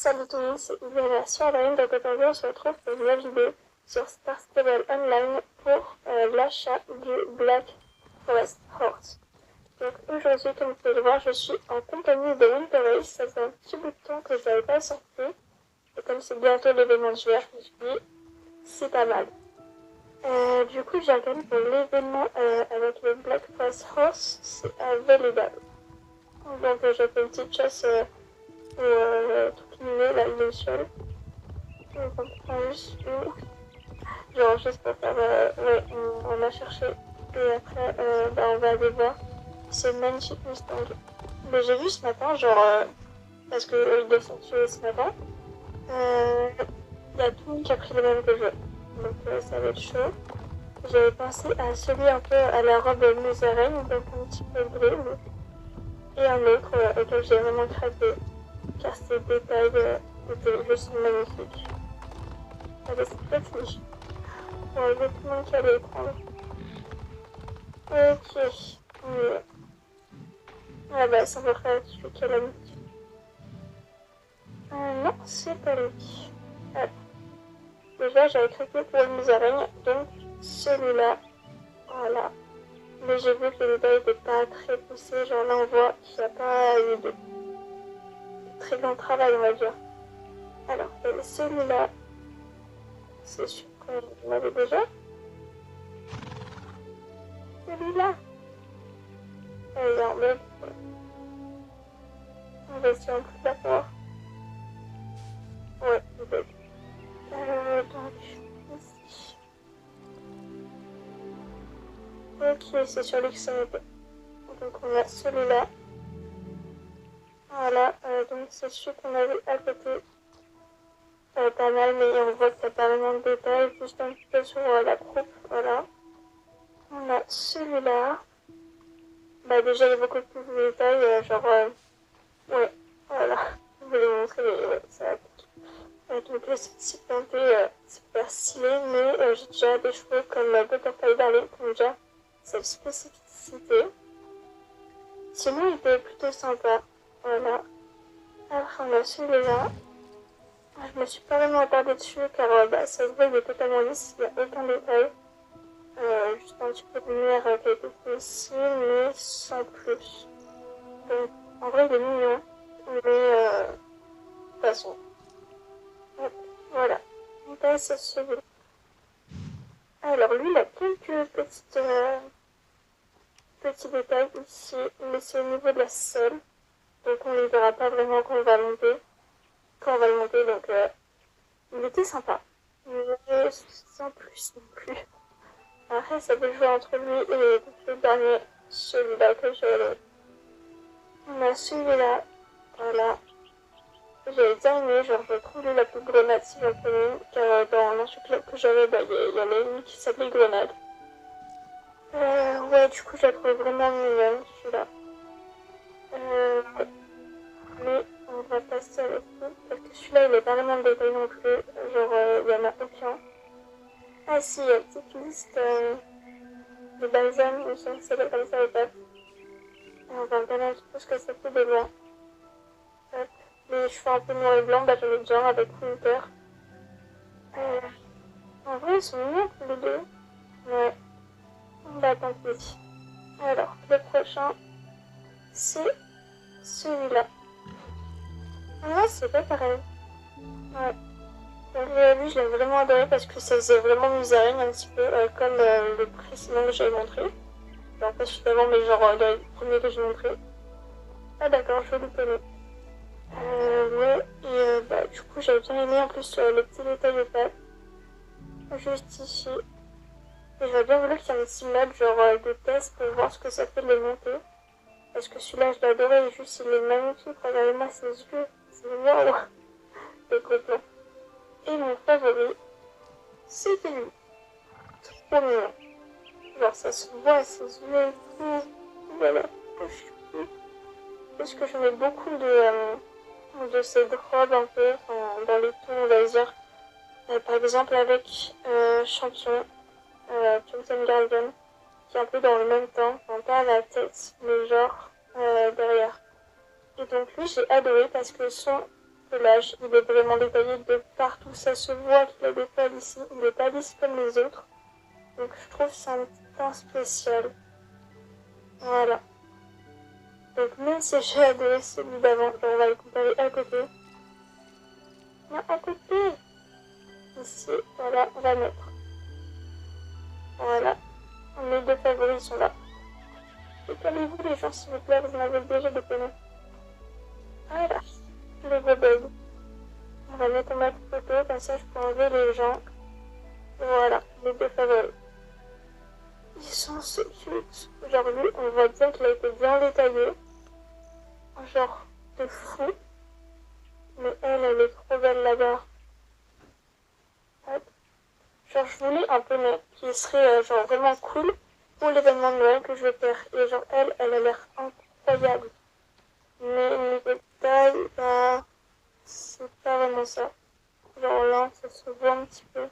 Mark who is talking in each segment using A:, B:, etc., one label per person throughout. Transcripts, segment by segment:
A: Salut tout le monde, c'est Ivana sur la ligne. Donc aujourd'hui on se retrouve pour une nouvelle vidéo sur Star Stable Online pour l'achat du Black Forest Horse. Donc aujourd'hui, comme vous pouvez le voir, je suis en compagnie de Winter Race. Ça fait un petit bout de temps que je n'avais pas sorti. Et comme c'est bientôt l'événement d'hiver, je me suis dit, c'est pas mal. Du coup, j'ai regardé pour l'événement avec le Black Forest Horse, c'est à Velidale. Donc j'ai fait une petite chasse pour tout cleaner, là, le sol. Donc on prend juste une. Genre juste pour faire, ouais, on l'a cherché. Et après, on va aller voir ce magnifique Mustang. Mais j'ai vu ce matin, genre, parce que il descend tuer ce matin, il y a tout le monde qui a pris le même que je. Donc ça va être chaud. J'avais pensé à celui un peu à la robe musaraigne, donc un petit peu bleu, et un autre auquel j'ai vraiment craqué, car ces détails étaient juste magnifiques. Allez, c'est pas fini. Bon, il y a tout le monde qui allait prendre. Ok. Mais... ah bah, c'est à peu près celui qui a la musique. Non, c'est pas lui. Hop. Déjà, j'avais craqué pour une musaraigne, donc celui-là. Voilà. Mais j'ai vu que les détails n'étaient pas très poussés, genre là on voit qu'il n'y a pas eu de très grand travail, on va dire. Alors, celui-là, c'est sûr qu'on l'avait déjà. Celui-là. Il y a un meuble. On va essayer un peu de la voir. Ouais, bug. Donc, ici. Ok, c'est sur l'Xmp. Donc on a celui-là. Voilà, donc c'est celui qu'on avait à côté. Pas mal, mais on voit qu'il n'y a pas vraiment de détails, juste un petit peu sur la croupe, voilà. On a celui-là. Bah déjà il y a beaucoup plus de détails, genre, ouais, voilà. Je vais vous montrer, mais ouais, ça va. Donc là c'est petit planté, super stylé, mais j'ai déjà des chevaux comme Butterfly Valley, qui ont déjà cette spécificité. Sinon il était plutôt sympa, voilà. Après on a celui-là. Je me suis pas vraiment attardée dessus car ça se voit, il est totalement lisse, il n'y a aucun détail. Juste un petit peu de lumière qui a été fait ici, mais sans plus. Donc en vrai il est mignon, mais de toute façon. Hop, voilà. On passe à celui-là. Alors lui il a quelques petits détails ici, mais c'est au niveau de la selle. Donc on ne les verra pas vraiment quand on va monter. Quand on va le monter, donc il était sympa. Mais sans plus non plus. Après, ça peut jouer entre lui et le dernier, celui-là que je... On a celui-là, voilà. J'avais bien aimé, genre je trouve lui la plus grenade si j'en connais une, car dans l'ancien club que j'avais, il y en a une qui s'appelait Grenade. Ouais, du coup, je la trouvais vraiment mignonne, celui-là. Ouais. Mais on va passer à l'autre, parce que celui-là, il est pas vraiment de détail non plus, genre, il y en a aucun. Ah si, il y a une petite liste de balsam, je sais que ça s'appelle comme ça au taf. On va regarder un petit peu ce que ça fait de loin. Hop. Les cheveux un peu noirs et blancs, bah j'en ai déjà un avec Winter. Euh, En vrai, ils sont mignons tous les deux. Ouais. Bah tant pis. Alors, le prochain, c'est celui-là. Ah, c'est pas pareil. Ouais. Donc lui, je l'ai vraiment adoré parce que ça faisait vraiment musaraigne un petit peu, comme le précédent que j'avais montré. Genre pas celui d'avant, mais genre le premier que j'ai montré. Ah d'accord, je vais le connais. Ouais, et bah, du coup, j'avais bien aimé en plus le petit détail de pattes, juste ici. Et j'aurais bien voulu qu'il y ait un petit mode, genre de test pour voir ce que ça fait de les monter. Parce que celui-là, je l'adorais, juste il est magnifique. Regardez-moi ses yeux, c'est waouh, c'est complètement. Et mon favori, c'était lui. Trop mignon. Genre, ça se voit, ses yeux et tout. Voilà. Parce que j'en ai beaucoup de cette robe un peu, dans les tons, on va dire. Par exemple avec Champion, Champion Garden, qui est un peu dans le même temps, enfin pas à la tête, mais genre derrière. Et donc lui j'ai adoré parce que son pelage. Il est vraiment détaillé de partout. Ça se voit qu'il a des poils ici. Il n'est pas lisse comme les autres. Donc je trouve que c'est un teint spécial. Voilà. Donc même si j'ai adoré celui d'avant, on va le comparer à côté. Non, à côté. Ici, voilà, on va mettre. Voilà. Mes deux favoris sont là. Décalez-vous les gens s'il vous plaît, vous m'avez déjà déconné. Voilà. Le bobel. On va mettre ma photo, comme ça je peux enlever les gens. Voilà, les deux favoris. Ils sont so cute. Genre lui, on voit bien qu'il a été bien détaillé. Genre de fou. Mais elle est trop belle là-bas. Genre je voulais un poney qui serait genre vraiment cool pour l'événement de Noël que je vais faire. Et genre elle a l'air incroyable. Mais niveau taille, bah, c'est pas vraiment ça. Genre là, ça se voit un petit peu.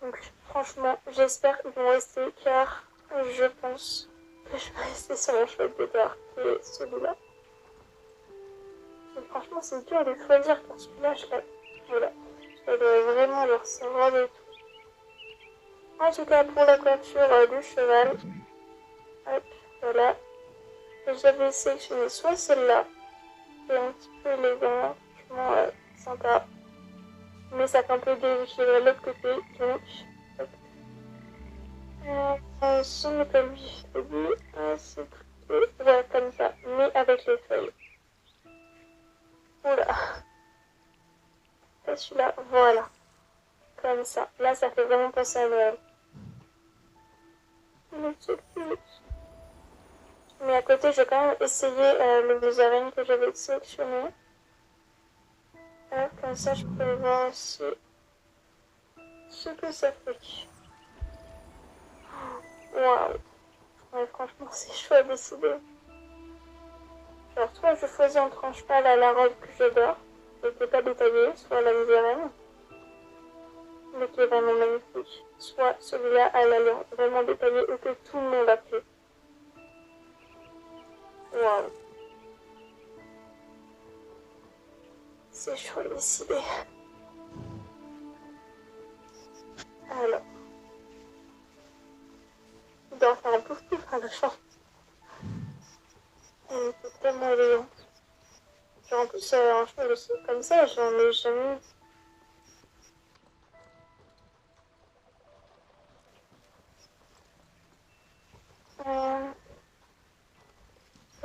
A: Donc franchement, j'espère qu'ils vont rester car je pense que je vais rester sur mon choix de départ qui est celui-là. Mais franchement, c'est dur de choisir car celui-là, voilà, je dois vraiment le recevoir de tout. En tout cas, pour la coiffure du cheval, hop, voilà. J'avais sélectionné soit celle-là, qui est un petit peu élégant, franchement sympa. Mais ça fait un peu déséquilibré de l'autre côté, donc ce n'est pas lui, c'est plutôt ouais, comme ça, mais avec les feuilles. Oula, et celui-là, voilà, comme ça. Là, ça fait vraiment penser à Noël. Mais à côté, je vais quand même essayer le design que j'avais sélectionné. Comme ça, je peux voir aussi ce que ça fait. Waouh! Ouais, franchement, c'est chaud à décider. Genre, soit je choisis en tranche pâle à la robe que j'adore, et qui n'est pas détaillée, soit la misérème, mais qui est vraiment magnifique, soit celui-là à l'allure, vraiment détaillé et que tout le monde a pris. Waouh! C'est chaud à décider. Alors, il doit faire un pouf-pouf à la fin. Elle était tellement élégante. Genre, en plus, un cheval aussi comme ça, j'en ai jamais.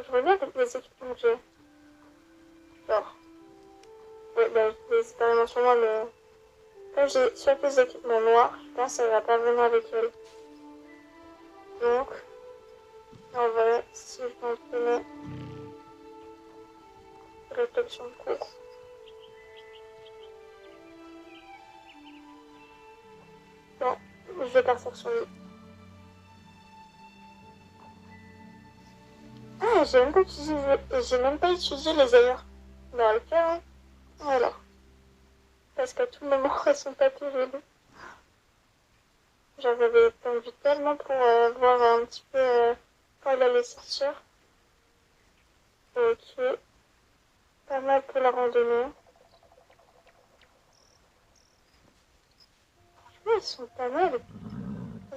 A: Je regarde les équipements que j'ai. Genre, ouais, bah, c'est pas vraiment sur moi, mais comme j'ai surtout des équipements noirs, je pense que ça va pas vraiment avec elle. Donc, en vrai, si je m'en tenais réflexion de cours. Non, je vais partir sur lui. Ah, j'ai même pas utilisé les ailleurs. Dans le cas, hein. Voilà. Parce qu'à tout moment, elles sont pas plus jolies. J'avais attendu tellement pour voir un petit peu quand elle allait sortir. Ok. Pas mal pour la randonnée. Franchement, elles sont pas mal.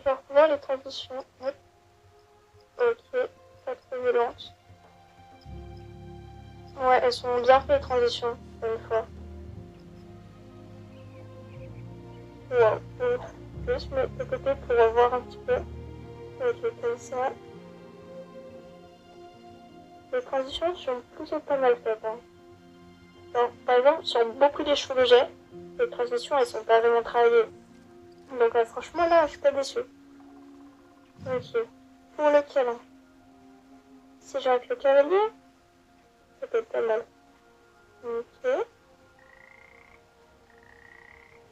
A: Genre, voir les transitions. Hop. Ok. Pas trop violentes. Ouais, elles sont bien faites les transitions, une fois. Wow. Je vais juste me mettre de côté pour voir un petit peu. Ok, comme ça. Les transitions sont plutôt pas mal faites. Hein. Alors, par exemple, sur beaucoup des cheveux que j'ai, les transitions, elles sont pas vraiment travaillées. Donc franchement, là, je suis pas déçue. Ok. Pour le câlin. Si j'arrête le cavalier, ça peut être pas mal. Ok.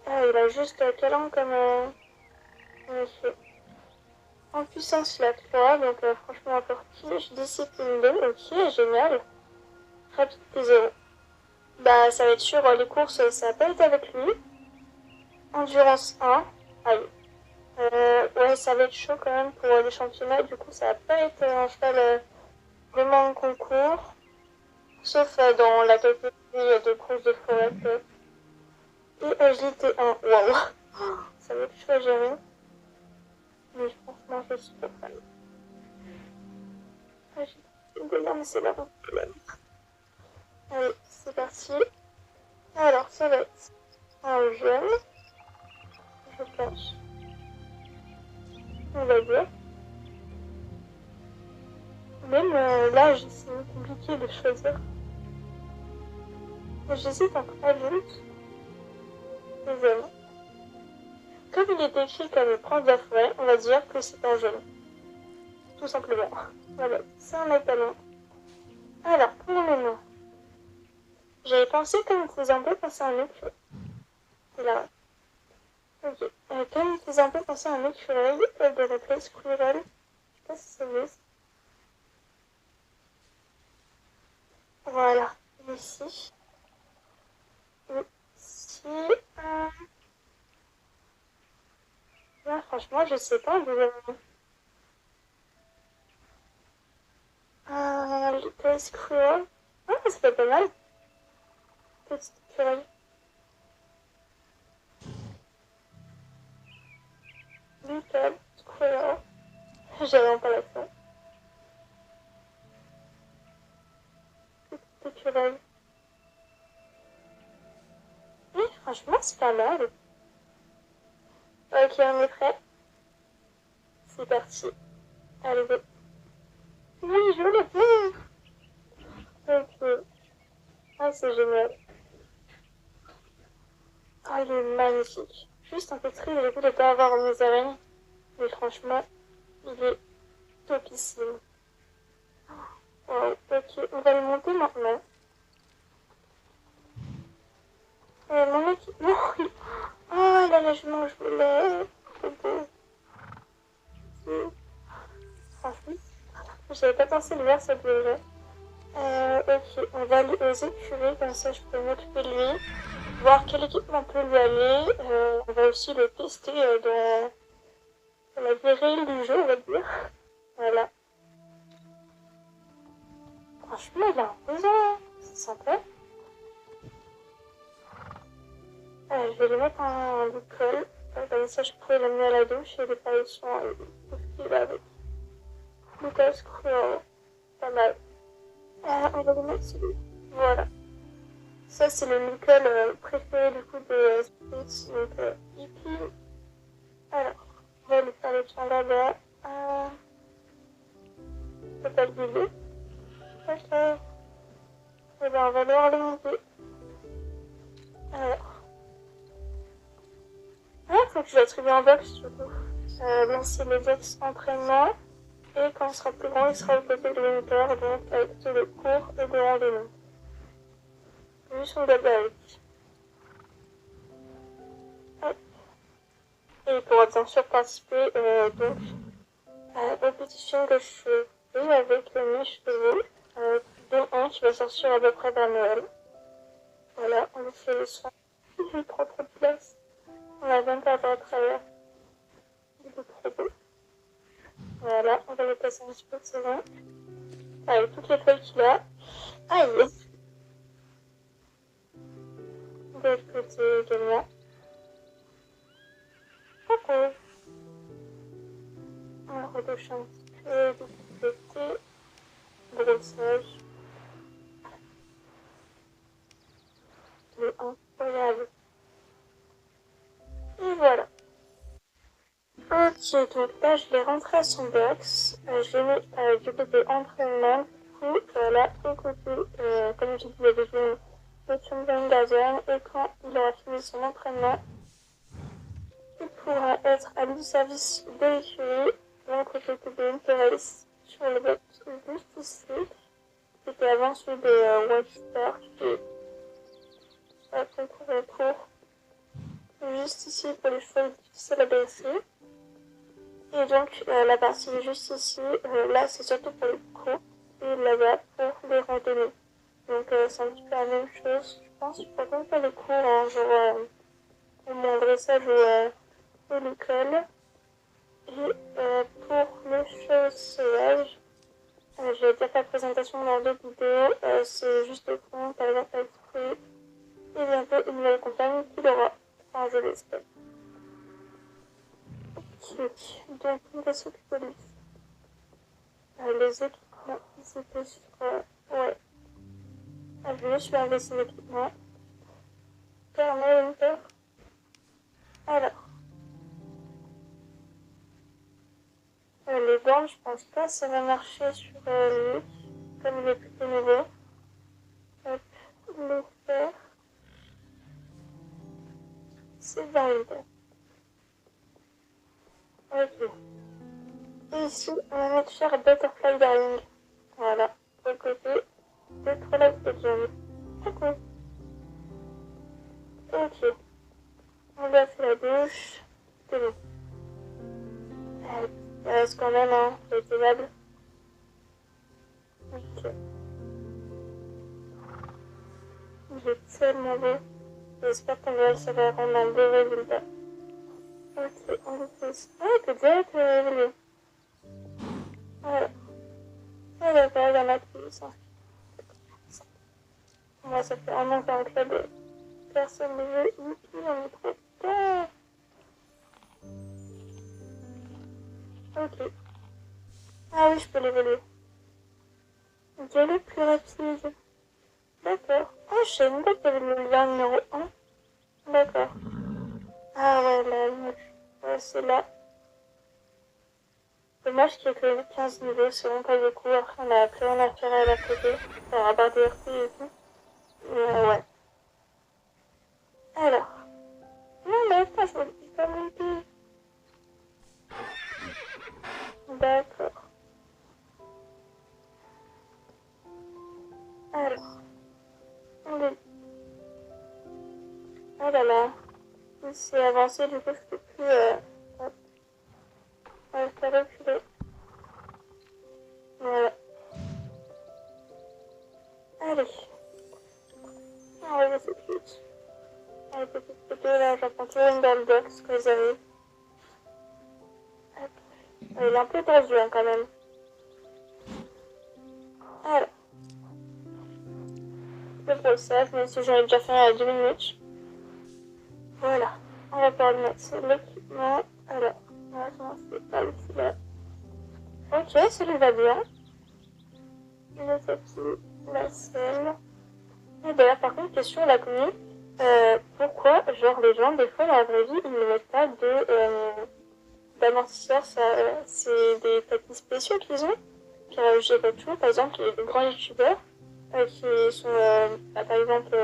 A: Ah, il a juste câlin comme... Ok. En puissance, la 3, donc franchement, encore tige, discipline 2. Ok, génial. Rapidité 0. Bah, ça va être sûr, les courses, ça va pas être avec lui. Endurance 1. Aïe. Ouais, ça va être chaud quand même pour les championnats. Du coup, ça va pas être un cheval vraiment en concours. Sauf dans la catégorie de course de forêt. Et JT1. Waouh. Ça va être chaud à gérer. Mais franchement, je suis pas fan. JT1, mais c'est la route. Allez, c'est parti. Alors, ça va être un jeune. Je pense. On va dire. Même l'âge, c'est compliqué de choisir. J'hésite entre adulte et jeune. Comme il est écrit comme prince de la forêt, on va dire que c'est un jeune. Tout simplement. Voilà, c'est un étalon. Alors, pour le nom. J'avais pensé comme il faisait un peu penser à un écureuil. C'est là. Ok. Comme il faisait un peu penser à un écureuil, de l'appeler Squirrel. Je sais pas si c'est juste. Voilà. Ici. Ici. Là, franchement, je sais pas. Little Squirrel. Ah, c'est pas mal. Petite écureuil. Little Squirrel. J'ai vraiment pas l'accent. Petite écureuil. Oui, franchement, c'est pas mal. Ok, on est prêt. C'est parti. Allez, go. Oui, je l'ai fait. Ok. Ah, c'est génial. Ah, il est magnifique. Juste un peu triste du coup de ne pas avoir mes araignées. Mais franchement, il est topissime. Wow. Ok, on va le monter maintenant. Mon équipement. Oh, il a la jument, je voulais. Trop beau. Franchement, j'avais pas pensé le faire, ça devrait. Ok, on va aller aux écuries, comme ça je peux m'occuper de lui. Voir quel équipement peut lui aller. On va aussi le tester dans la vie réelle du jeu, on va dire. Voilà. Franchement, il a un besoin. C'est sympa. Je vais le mettre en école. Comme ça, je pourrais l'amener à la douche et les parutions tout ce qui va avec. Lucas Squirrel. Pas mal. On va le mettre celui. Voilà. Ça, c'est le Nicole préféré du coup de Spritz. Donc, hippie. Alors, on va lui faire le soin là-bas. On peut pas le guider. Ok. Et ben, on va devoir le monter. Alors. Ah, faut que je l'attribue en box du coup. Donc, c'est les box entraînement. Et quand il sera plus grand, il sera au côté de l'unitaire, donc avec tous les cours et de randonnée. Juste son gabarit. Et il pourra bien sûr participer donc au petit film que je fais avec mes chevaux, dont un qui va sortir à peu près vers Noël. Voilà, on lui fait les soins. Il prend trop de place. On a même pas à travers. Il est trop beau. Voilà, on va lui passer un petit peu de saison. Avec toutes les feuilles qu'il a. Aïe! De l'autre côté également. Coucou! On retouche un petit peu du côté. Brossage. Il est incroyable. Et voilà. Ok, donc là je l'ai rentré à son box. Je l'ai mis du côté entraînement. Du coup, là, au côté, comme je disais, je vais le Chumban Gazon. Et quand il aura fini son entraînement, il pourra être à du service de l'écurie. Donc, au côté de Interest, sur le box juste ici. C'était avant celui de White Star, qui est à concours en cours. Juste ici pour les chevaux difficiles à baisser. Et donc la partie juste ici, là c'est surtout pour les cours et là-bas pour les randonnées. Donc c'est un petit peu la même chose, je pense. Par contre pas les cours, hein, genre au moins dressage ou l'école. Et pour les choses sauvages, Je vais dire la présentation dans d'autres vidéos. C'est juste au point, par exemple, avec et bientôt une nouvelle compagne qui l'aura. Enfin, je l'espère. Ok, donc on va s'occuper de lui. Les équipements, c'était sur... ouais. Ah, je me suis investi l'équipement. Winter. Alors, les bornes, je pense pas que ça va marcher sur lui, comme il est plutôt nouveau. Hop, le faire. C'est valide. Ok. Et ici, on va mettre faire Butterfly Dying. Voilà. De côté, de Twilight Legend. Ok. Ok. On lui a fait la douche. C'est bon. Il reste quand même, hein. C'est tenable. Ok. Il est tellement beau. J'espère qu'on va se rendre un beau résultat. Ok, on le fait ça. Ah, il peut direct évoluer. Voilà. Ah, d'accord, il y en a plus. Moi, ça fait un an qu'un club, personne ne veut. On est trop tard. Ok. Ah oui, je peux l'évoluer. Quel est le plus rapide? D'accord. Ah, je savais même pas qu'il y avait le lien numéro 1. D'accord. Ah ouais, la mouche. Ouais, c'est là. Dommage qu'il y ait que 15 niveaux, c'est vraiment pas beaucoup. Après, on a plus rien à faire à la côté. Enfin, à part des RP et tout. Mais ouais. Alors. Non, mais attends, je me dis pas monter. D'accord. Alors. On est... Oh là là. C'est avancé, du coup, je peux plus... hop. Ouais, je peux reculer. Voilà. Allez. On va laisser plus. Allez, petite photo, là, j'apprends toujours une belle box que vous avez. Hop. Il est un peu tendu, hein, quand même. Alors. Le brossage, même si j'en ai déjà fait à 2 minutes. Voilà. On va pouvoir le mettre sur l'équipement. Alors. Maintenant, c'est pas le là. Ok, celui va bien. Le tapis, la selle. Et d'ailleurs, par contre, question à la commune. Pourquoi, genre, les gens, des fois, dans la vraie vie, ils ne mettent pas d'amortisseur, ça, c'est des tapis spéciaux qu'ils ont. Car j'ai pas tout, par exemple, les grands youtubeurs qui sont, par exemple,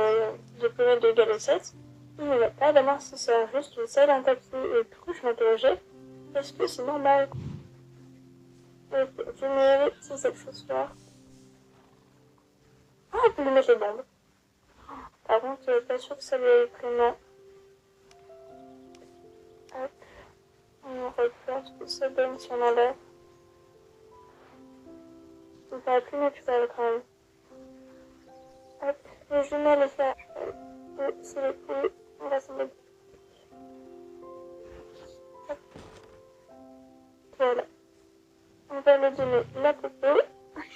A: diplômés de Galo 7, ils ne mettent pas d'amortisseur, juste une selle, un tapis. Et du coup, je m'interrogeais, est-ce que c'est normal? Je mets les petits accessoires. Ah, vous lui mettez les bombes. Par contre, pas sûr que ça lui aille vraiment. Hop, on regarde ce que ça donne si on enlève. Ça paraît plus naturel quand même. Hop, les jumelles les faire. C'est le coup. On va s'en mettre. Hop, voilà. On va lui donner la popo. Ouais,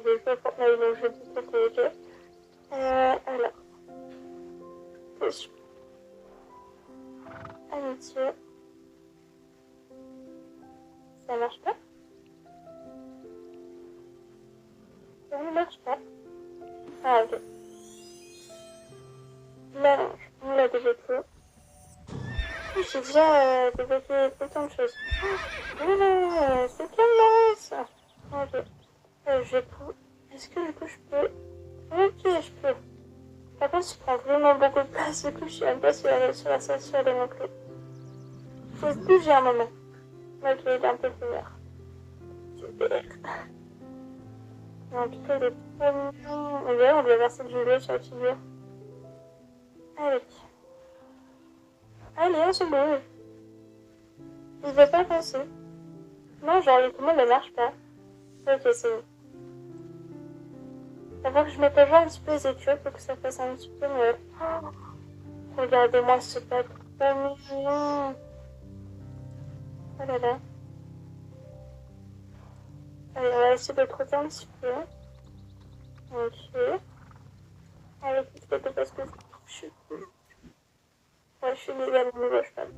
A: j'ai fait Fortnite donc je dis que c'est ok. Alors, potion. Amitié. Ça marche pas? Ça ne marche pas. Ah, ok. Mélange. On l'a déjà fait. J'ai déjà débloqué autant de choses. C'est tellement ça. Ok. Je peux... Est-ce que du coup je peux... Ok, je peux. Par contre, je prends vraiment beaucoup de place. Du coup, je suis même pas sur la salle non plus. Faut se bouger un moment. Ok, il est un peu plus vert. Super. En tout cas, il est trop mignon. On dirait, on doit verser du lait sur la figure. Allez. Allez, on se bouge. Il veut pas passer. Non, genre, les commandes ne marchent pas. Ok, c'est bon. Il faut que je mette à jour un petit peu les études pour que ça fasse un petit peu mieux. Oh, regardez-moi ce pas trop mignon. Oh là là. Allez, on va essayer de trotter un petit peu. Ok. Avec une photo parce que je suis... Ouais, je suis déjà à nouveau cheval.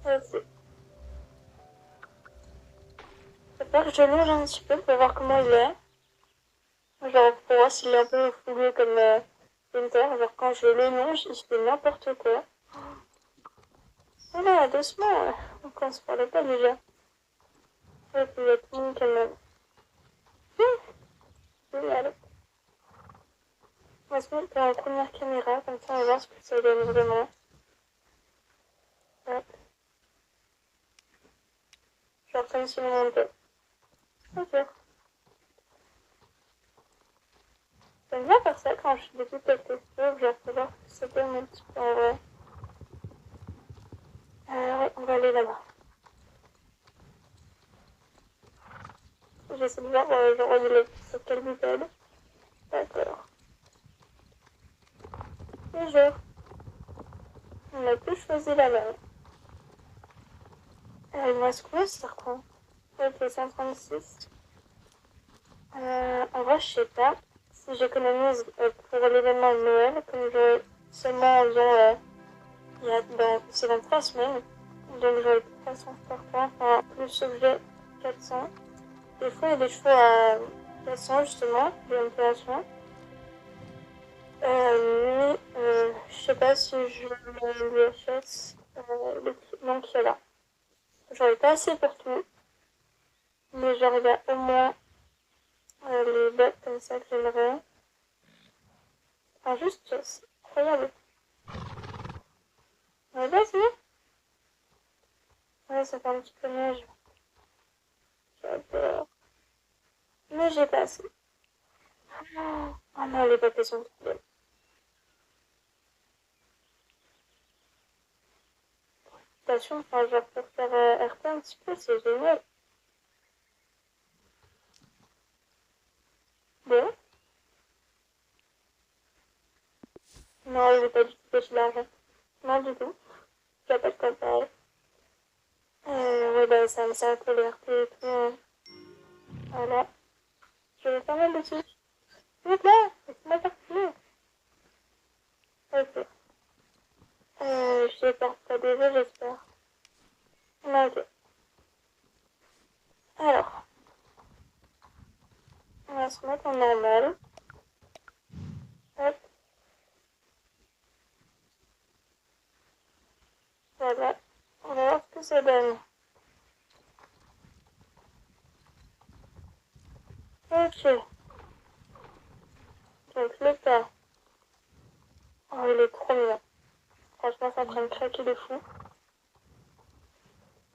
A: Ok. J'espère que je longe un petit peu pour voir comment il est. Genre, pour voir s'il est un peu fougueux comme Winter. Genre, quand je le longe, il fait n'importe quoi. Voilà, doucement. On commence par le pas déjà. Et puis, il y a tout le monde quand même. Génial. On va se mettre dans la première caméra, comme ça on va voir ce que ça donne vraiment. Hop. Genre comme si on montait. Ok. J'aime bien faire ça quand je découpe quelque chose, genre pour voir ce que ça donne un petit peu en vrai. Ouais, on va aller là-bas. J'essaie de voir, genre, il est sur quel bouton. D'accord. Bonjour. On a plus choisi la même. Il me reste combien sur quoi? Ok, 136. En vrai, je sais pas si j'économise pour l'événement de Noël, comme je seulement genre, c'est dans 3 semaines. Donc j'aurai 300 par point, enfin plus objet 400. Des fois il y a des chevaux à 400 justement, de l'opération. Je sais pas si je lui achète l'équipement qu'il y a là. J'en ai pas assez pour tout, mais genre il y a au moins les bottes comme ça que j'aimerais. Enfin juste, c'est incroyable. Ouais, vas-y. Ouais, ça fait un petit peu neige. J'adore. Mais j'ai pas assez. Oh non, les papiers sont trop belles. Attention, enfin, genre pour faire RP un petit peu, c'est génial. Bon, non, je vais pas du tout pêcher l'argent. Non, du tout. Je vois pas de quoi parler. Ouais, bah, ça me sert pour le RP et tout. Voilà. Je vais faire mal dessus. S'il vous plaît, laissez-moi partir. Ok. Je porte pas des jeux, j'espère. Ok. Alors, on va se mettre en normal. Hop, voilà. On va voir ce que ça donne. Ok. Donc, le pas. Oh, il est trop mignon. Franchement, c'est en train de craquer de fou.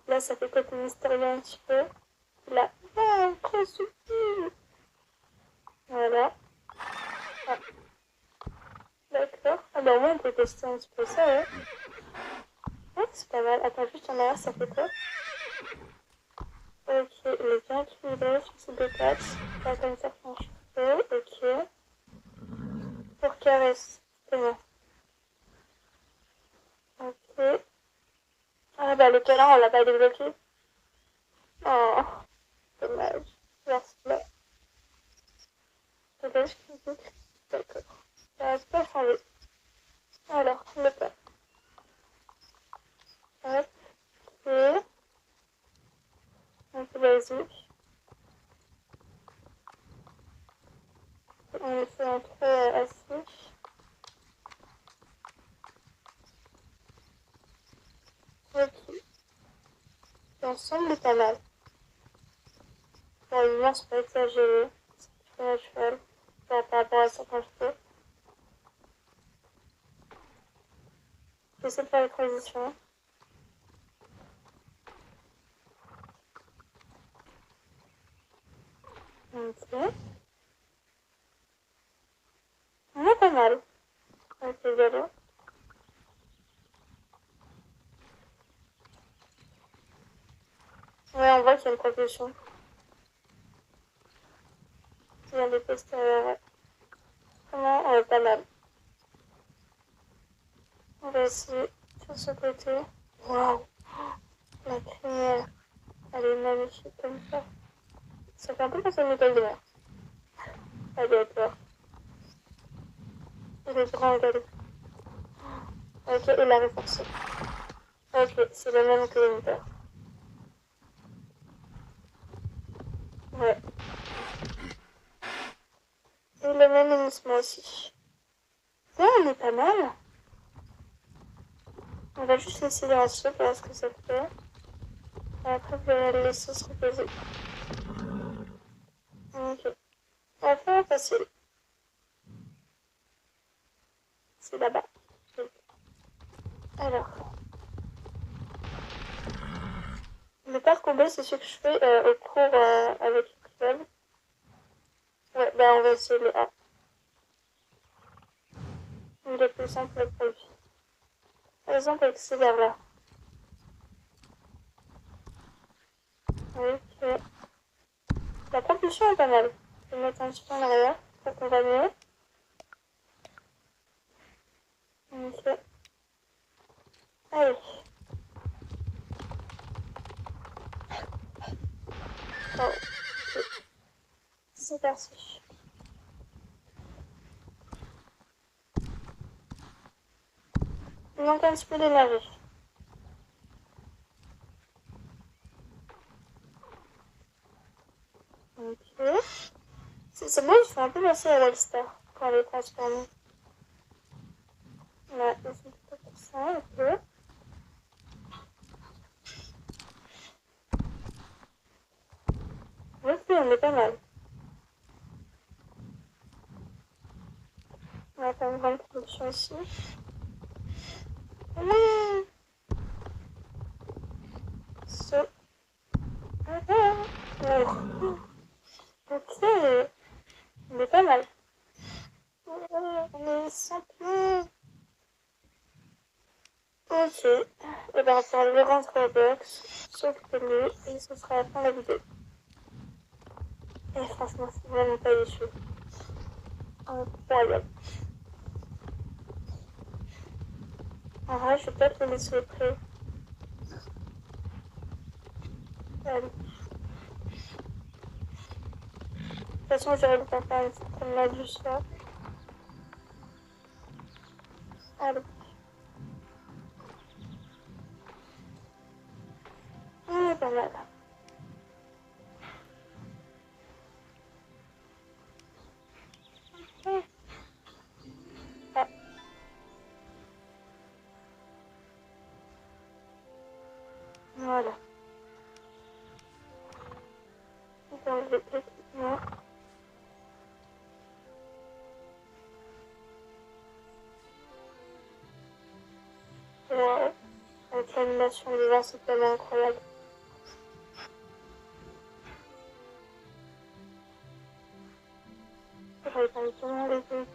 A: Là, ça fait côté mystérieux un petit peu. Là, ah, trop subtil. Voilà. Ah, d'accord. Ah bah moi, on peut tester un petit peu ça, ouais. Ouais, c'est pas mal. Attends, juste en arrière, ça fait quoi? Ok, il est bien équilibré sur ces deux pattes. Pas comme ça qu'on cheveux. Ok. Pour caresse. C'est bon. Ok. Ah bah le câlin, on l'a pas débloqué. Oh, dommage. Merci. Là, dommage qu'il boucle. D'accord. Ça va pas changer. Alors, le pas. Hop. Ok. Un peu basique. On fait un trop assis. Ok. L'ensemble est pas mal. Pour le c'est pas exagéré. C'est très naturel. Par rapport à certains cheveux. J'essaie de faire les transitions. Ok. On est pas mal. Ok, galop. Ouais, on voit qu'il y a une progression. Je viens de tester. Vraiment, pas mal. On va essayer sur ce côté. Waouh, la crinière. Elle est magnifique comme ça. Ça fait un peu passer une école de mer. Allez, à toi. Il est grand, regardez. Ok, il a renforcé. Ok, c'est le même que Winter. Ouais. Et le même hennissement aussi. Ouais, on est pas mal. On va juste laisser les ratios pour voir ce que ça fait. Et après, je vais le laisser se reposer. Ok. On va faire facile. C'est là-bas. Alors. Le parcours B, c'est ce que je fais au cours avec le club. Ouais, bah on va essayer le A. Il est plus simple pour lui. Par exemple, avec ces vers-là. Ok. La propulsion est pas mal. Je vais mettre un petit peu en arrière pour qu'on va mieux. Ok. Allez. Oh. Ok. C'est parti. Il manque un petit peu d'énergie. Ok. C'est bon, il faut un peu lancer à Wallstar quand elle est transformée. Ouais, c'est plutôt pour ça, un peu. Ok, on est pas mal. On va faire une grande production ici. Non. Saut. Oh. Ok, on est pas mal. On est simple. Ok. Et ben on va faire le rentre au box, s'occuper de lui, et ce sera la fin de la vidéo. Et franchement, c'est vraiment pas les choses. Incroyable. En vrai, je vais peut-être le laisser au pré. Allez. De toute façon, j'aurais le temps de faire une certaine live juste là. Allez. On est pas mal. Ah, voilà. Donc, je vais l'équipement. Ouais. Avec l'animation du vent, c'est tellement incroyable. J'aurais pas eu tout le monde les deux.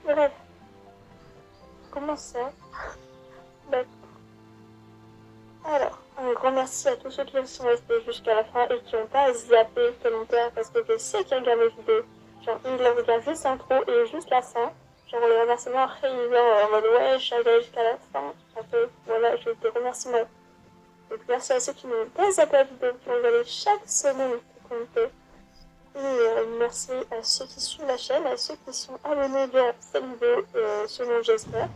A: Bref. Comment ça? Bah, alors, un grand merci à tous ceux qui sont restés jusqu'à la fin et qui n'ont pas zappé le commentaire parce que je sais qu'ils regardent mes vidéos. Genre, ils le regardent juste l'intro et juste la fin. Genre, le remerciement après, ils viennent en mode ouais, je suis arrivée jusqu'à la fin. Un peu, voilà, je te remercie moi. Donc, merci à ceux qui n'ont pas zappé la vidéo, qui ont regardé chaque semaine qui comptait. Et merci à ceux qui suivent la chaîne, à ceux qui sont abonnés via cette vidéo, selon j'espère.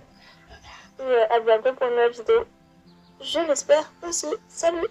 A: Et à bientôt pour une nouvelle vidéo. Je l'espère aussi. Salut!